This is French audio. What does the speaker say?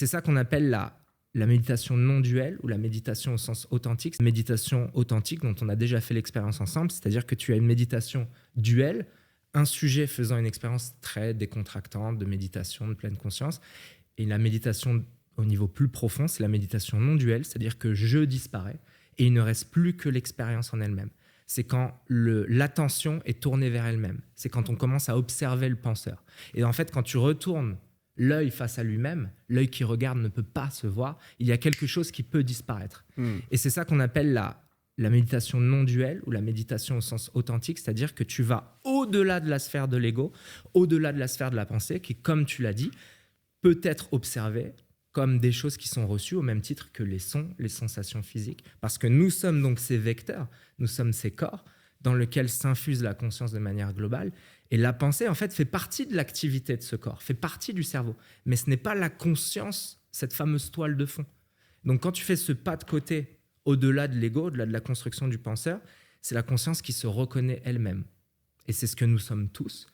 c'est ça qu'on appelle la méditation non duelle ou la méditation au sens authentique. Méditation authentique dont on a déjà fait l'expérience ensemble, c'est-à-dire que tu as une méditation duelle, un sujet faisant une expérience très décontractante de méditation, de pleine conscience, et la méditation au niveau plus profond, c'est la méditation non duelle, c'est-à-dire que je disparais et il ne reste plus que l'expérience en elle-même. C'est quand l'attention est tournée vers elle-même. C'est quand on commence à observer le penseur. Et en fait, quand tu retournes l'œil face à lui-même, l'œil qui regarde ne peut pas se voir, il y a quelque chose qui peut disparaître. Et c'est ça qu'on appelle la méditation non duelle ou la méditation au sens authentique, c'est-à-dire que tu vas au-delà de la sphère de l'ego, au-delà de la sphère de la pensée, qui, comme tu l'as dit, peut être observée comme des choses qui sont reçues au même titre que les sons, les sensations physiques. Parce que nous sommes donc ces vecteurs, nous sommes ces corps dans lesquels s'infuse la conscience de manière globale. Et la pensée, en fait, fait partie de l'activité de ce corps, fait partie du cerveau. Mais ce n'est pas la conscience, cette fameuse toile de fond. Donc quand tu fais ce pas de côté, au-delà de l'ego, au-delà de la construction du penseur, c'est la conscience qui se reconnaît elle-même. Et c'est ce que nous sommes tous.